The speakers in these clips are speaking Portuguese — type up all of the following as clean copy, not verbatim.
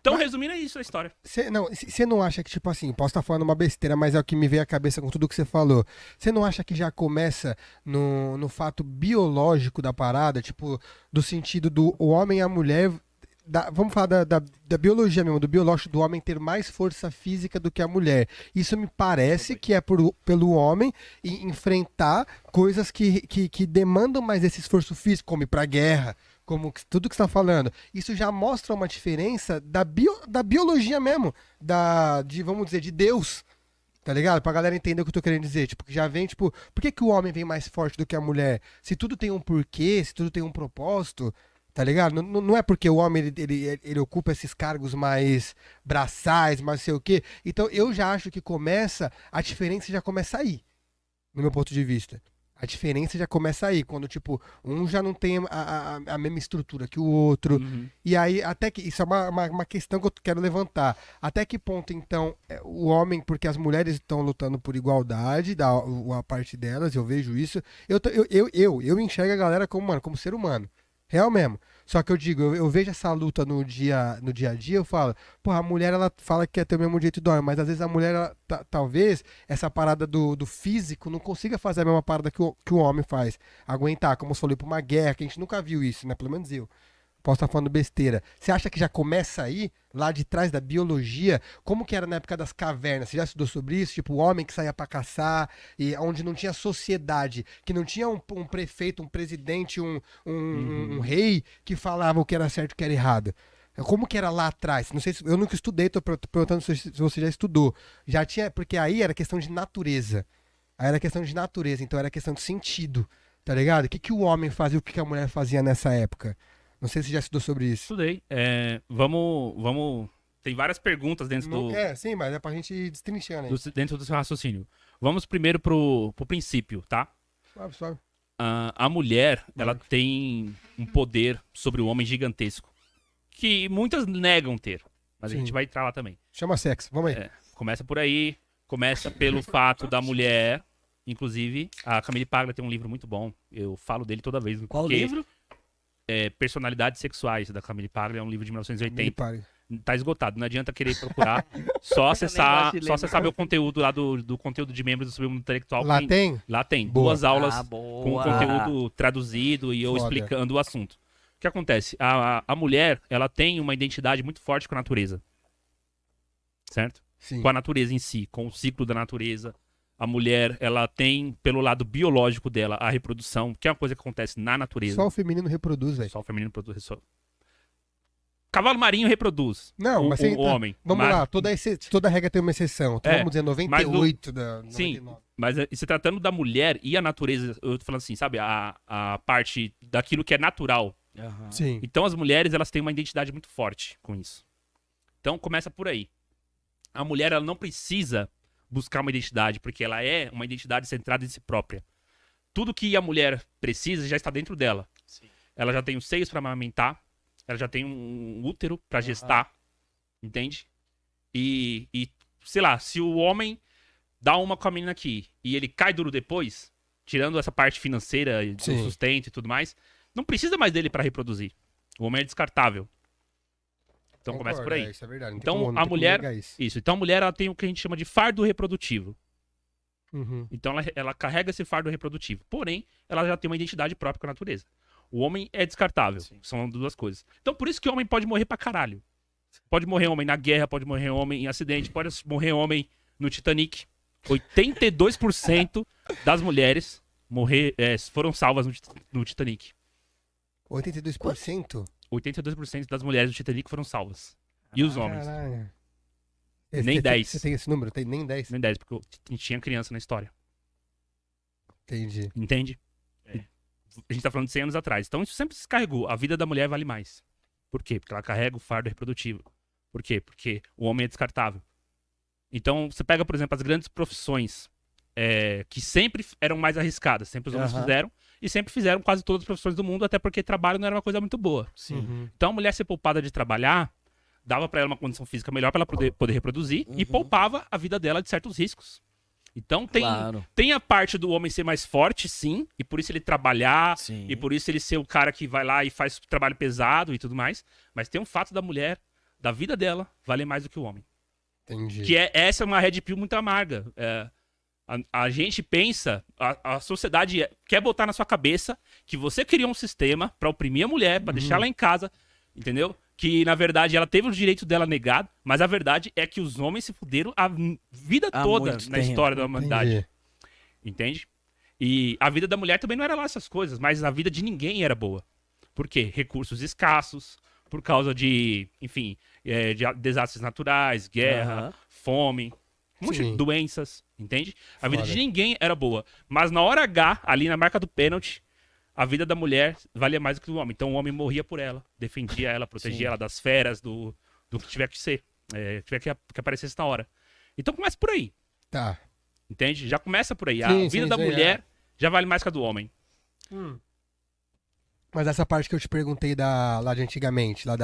Então, resumindo, é isso a história. Você não acha que, tipo assim, posso estar falando uma besteira, mas é o que me veio à cabeça com tudo que você falou. Você não acha que já começa no fato biológico da parada, tipo, do sentido do o homem e a mulher. Vamos falar da biologia mesmo, do biológico do homem ter mais força física do que a mulher. Isso me parece que é pelo homem enfrentar coisas que demandam mais esse esforço físico, como ir pra guerra, como tudo que você está falando. Isso já mostra uma diferença da biologia mesmo, vamos dizer, de Deus. Tá ligado? Pra galera entender o que eu tô querendo dizer. Tipo, que já vem, tipo, por que o homem vem mais forte do que a mulher? Se tudo tem um porquê, se tudo tem um propósito, tá ligado? Não é porque o homem ele ocupa esses cargos mais braçais, mais sei o quê. Então eu já acho que a diferença já começa aí, no meu ponto de vista. A diferença já começa aí, quando, tipo, um já não tem a mesma estrutura que o outro. Uhum. E aí, até que. Isso é uma questão que eu quero levantar. Até que ponto, então, o homem, porque as mulheres estão lutando por igualdade, a parte delas, eu vejo isso. Eu enxergo a galera como, mano, como ser humano. Real mesmo. Só que eu digo, eu vejo essa luta no dia a dia, eu falo, porra, a mulher ela fala que quer ter o mesmo jeito do homem, mas às vezes a mulher, talvez, essa parada do físico não consiga fazer a mesma parada que o homem faz. Aguentar, como eu falei, pra uma guerra, que a gente nunca viu isso, né? Pelo menos eu. Posso estar falando besteira. Você acha que já começa aí, lá de trás da biologia, como que era na época das cavernas? Você já estudou sobre isso? Tipo, o homem que saía pra caçar, e onde não tinha sociedade, que não tinha um prefeito, um presidente, um rei que falava o que era certo e o que era errado. Como que era lá atrás? Não sei se eu nunca estudei, tô perguntando se você já estudou. Já tinha, porque aí era questão de natureza. Aí era questão de natureza, então era questão de sentido, tá ligado? O que o homem fazia e o que a mulher fazia nessa época? Não sei se já estudou sobre isso. Estudei. Vamos. Tem várias perguntas dentro do. Sim, mas é pra gente ir destrinchando aí. Dentro do seu raciocínio. Vamos primeiro pro princípio, tá? Suave. A mulher, ela tem um poder sobre o homem gigantesco. Que muitas negam ter. Mas a gente vai entrar lá também. Chama sexo, vamos aí. Começa por aí. Começa pelo fato da mulher. Inclusive, a Camille Paglia tem um livro muito bom. Eu falo dele toda vez. Qual livro? Personalidades Sexuais, da Camille Paglia. É um livro de 1980. Camille Tá esgotado. Não adianta querer procurar. Só acessar meu conteúdo lá do conteúdo de membros do Submundo Intelectual. Lá tem? Lá tem. Boa. 2 aulas Boa. com conteúdo traduzido e eu explicando o assunto. O que acontece? A mulher, ela tem uma identidade muito forte com a natureza. Certo? Sim. Com a natureza em si, com o ciclo da natureza. A mulher, ela tem, pelo lado biológico dela, a reprodução, que é uma coisa que acontece na natureza. Só o feminino reproduz, velho. Só o feminino produz. Cavalo marinho reproduz. Não, mas o homem. Vamos lá, toda regra tem uma exceção. Então vamos dizer 98 da 99. Sim, mas se tratando da mulher e a natureza, eu tô falando assim, sabe? A parte daquilo que é natural. Uhum. Sim. Então as mulheres, elas têm uma identidade muito forte com isso. Então começa por aí. A mulher, ela não precisa buscar uma identidade, porque ela é uma identidade centrada em si própria. Tudo que a mulher precisa já está dentro dela. Sim. Ela já tem os seios para amamentar, ela já tem um útero para gestar, entende? E, sei lá, se o homem dá uma com a menina aqui e ele cai duro depois, tirando essa parte financeira, do sustento e tudo mais, não precisa mais dele para reproduzir. O homem é descartável. Então começa por aí. Isso é verdade. Então a mulher, então a mulher, ela tem o que a gente chama de fardo reprodutivo. Uhum. Então ela carrega esse fardo reprodutivo. Porém, ela já tem uma identidade própria com a natureza. O homem é descartável. Sim. São duas coisas. Então por isso que o homem pode morrer pra caralho. Pode morrer homem na guerra, pode morrer homem em acidente, pode morrer homem no Titanic. 82% das mulheres foram salvas no Titanic. 82%? 82% das mulheres do Titanic foram salvas. E os homens? Caralho. Nem 10. Você tem esse número? Tem nem 10? Nem 10, porque tinha criança na história. Entendi. Entende? A gente tá falando de 100 anos atrás. Então isso sempre se carregou. A vida da mulher vale mais. Por quê? Porque ela carrega o fardo reprodutivo. Por quê? Porque o homem é descartável. Então você pega, por exemplo, as grandes profissões que sempre eram mais arriscadas. Sempre os homens fizeram. E sempre fizeram quase todas as profissões do mundo, até porque trabalho não era uma coisa muito boa. Sim. Uhum. Então a mulher ser poupada de trabalhar dava pra ela uma condição física melhor pra ela poder reproduzir e poupava a vida dela de certos riscos. Então tem a parte do homem ser mais forte, sim, e por isso ele trabalhar, e por isso ele ser o cara que vai lá e faz trabalho pesado e tudo mais, mas tem o fato da mulher da vida dela vale mais do que o homem. Entendi. Essa é uma red pill muito amarga. A gente pensa, a sociedade quer botar na sua cabeça que você criou um sistema pra oprimir a mulher, pra deixar ela em casa, entendeu? Que, na verdade, ela teve o direito dela negado, mas a verdade é que os homens se fuderam a vida toda muito na tempo. história da humanidade. Entendi. Entende? E a vida da mulher também não era lá essas coisas, mas a vida de ninguém era boa. Por quê? Recursos escassos, por causa de, enfim, de desastres naturais, guerra, Aham. fome, um monte de Sim. doenças, entende? A vida Foda. de ninguém era boa. Mas na hora H, ali na marca do pênalti, a vida da mulher valia mais do que do homem. Então o homem morria por ela, defendia ela, protegia ela das feras, do que tiver que ser, tiver que aparecesse na hora. Então começa por aí, Tá. entende? Já começa por aí. A Sim, vida sim, da sim, mulher já vale mais que a do homem. Mas essa parte que eu te perguntei lá de antigamente, lá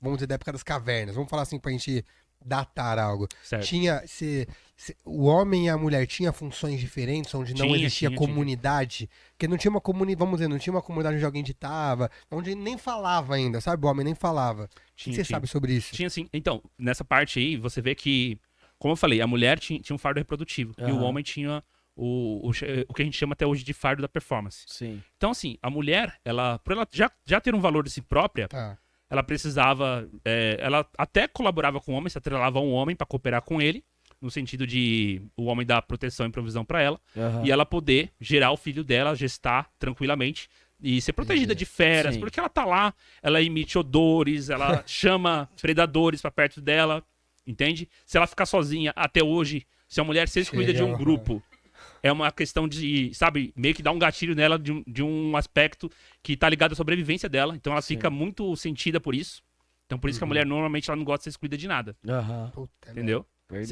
vamos dizer, da época das cavernas, vamos falar assim pra gente datar algo. Certo. O homem e a mulher tinha funções diferentes, onde não Tinha, existia tinha. comunidade, porque não tinha uma comunidade, vamos dizer, não tinha uma comunidade onde alguém ditava, onde nem falava ainda, sabe? O homem nem falava. O que Tinha, você tinha. sabe sobre isso? Tinha sim. Então, nessa parte aí, você vê que, como eu falei, a mulher tinha um fardo reprodutivo e o Aham. homem tinha o que a gente chama até hoje de fardo da performance. Sim. Então, assim, a mulher, por ela já ter um valor de si própria, Tá. ela precisava, ela até colaborava com o homem, se atrelava a um homem para cooperar com ele, no sentido de o homem dar proteção e provisão para ela, Aham. e ela poder gerar o filho dela, gestar tranquilamente e ser protegida de feras, Sim. porque ela tá lá, ela emite odores, ela chama predadores para perto dela, entende? Se ela ficar sozinha até hoje, se a mulher ser excluída de um Chega, grupo, é uma questão de, sabe, meio que dar um gatilho nela de um aspecto que tá ligado à sobrevivência dela. Então ela Sim. fica muito sentida por isso. Então por isso que a mulher normalmente ela não gosta de ser excluída de nada, Aham. Puta, entendeu? Verdade.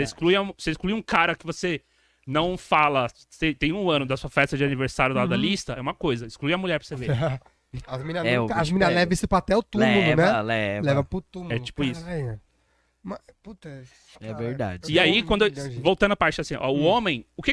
Você exclui um cara que você não fala, você tem um ano da sua festa de aniversário lá da lista, é uma coisa. Exclui a mulher pra você ver. As minas É, o bicho mina pega. levam isso pra até o túmulo, né? Leva. Leva pro túmulo. É tipo isso. Caralho. Puta, É verdade. E aí, Gente. voltando à parte assim, ó, o homem, o que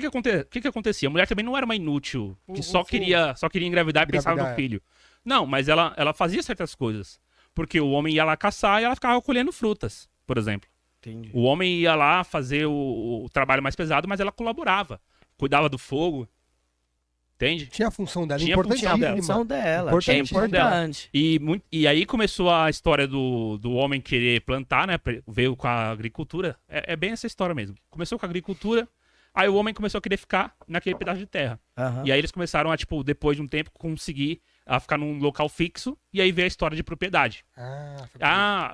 que acontecia? A mulher também não era uma inútil, que só sim. queria engravidar e pensava no Engravidar. filho. Não, mas ela fazia certas coisas. Porque o homem ia lá caçar e ela ficava colhendo frutas, por exemplo. Entendi. O homem ia lá fazer o trabalho mais pesado, mas ela colaborava. Cuidava do fogo. Entende? Tinha a função dela, Tinha a função Tinha a importantíssima. função dela. Importante. É importante. E aí começou a história do homem querer plantar, né? Veio com a agricultura. É bem essa história mesmo. Começou com a agricultura, aí o homem começou a querer ficar naquele pedaço de terra. Aham. E aí eles começaram a, tipo, depois de um tempo, conseguir a ficar num local fixo. E aí veio a história de propriedade.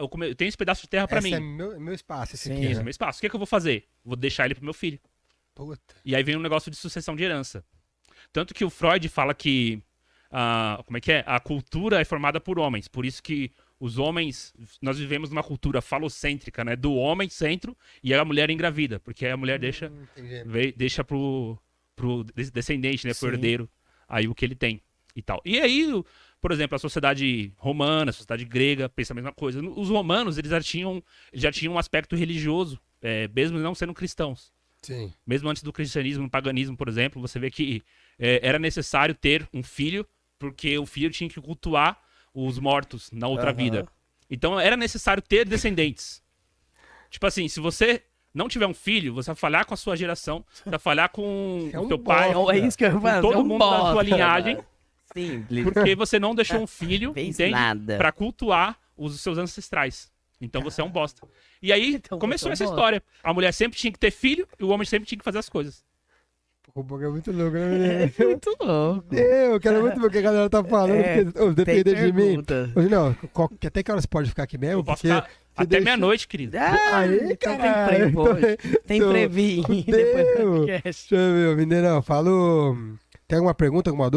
Eu tenho esse pedaço de terra pra esse mim. é meu espaço, esse Sim. aqui. Isso, é né? meu espaço. O que eu vou fazer? Vou deixar ele pro meu filho. Puta. E aí vem um negócio de sucessão de herança. Tanto que o Freud fala que como é que é? A cultura é formada por homens. Por isso que os homens, nós vivemos numa cultura falocêntrica, né? Do homem centro e a mulher engravida. Porque aí a mulher deixa Entendi. deixa pro descendente, né? Pro Sim. herdeiro, aí o que ele tem e tal. E aí, por exemplo, a sociedade romana, a sociedade grega, pensa a mesma coisa. Os romanos, eles já tinham um aspecto religioso, mesmo não sendo cristãos. Sim. Mesmo antes do cristianismo, no paganismo, por exemplo, você vê que era necessário ter um filho, porque o filho tinha que cultuar os mortos na outra Aham. vida. Então era necessário ter descendentes. Tipo assim, se você não tiver um filho, você vai falhar com a sua geração, vai falhar com É o um teu pai, bosta. É isso que eu com faço. todo mundo da sua linhagem, Simples. porque você não deixou um filho, Fez entende? nada. Pra cultuar os seus ancestrais. Então você é um bosta. E aí Então começou você é essa um bosta. história. A mulher sempre tinha que ter filho e o homem sempre tinha que fazer as coisas. O Boga é muito louco, né? Muito louco. Eu quero muito ver o que a galera tá falando, É, porque ô, Tem depender de mim. pergunta. Hoje não, até que hora você pode ficar aqui mesmo? Eu posso Porque ficar você até deixa- meia-noite, querido. Aí, então caralho, tem prevo hoje. Tem tô- previnho fudeu. depois do podcast. Deixa eu ver, Mineirão, falou. Tem alguma pergunta, alguma dúvida?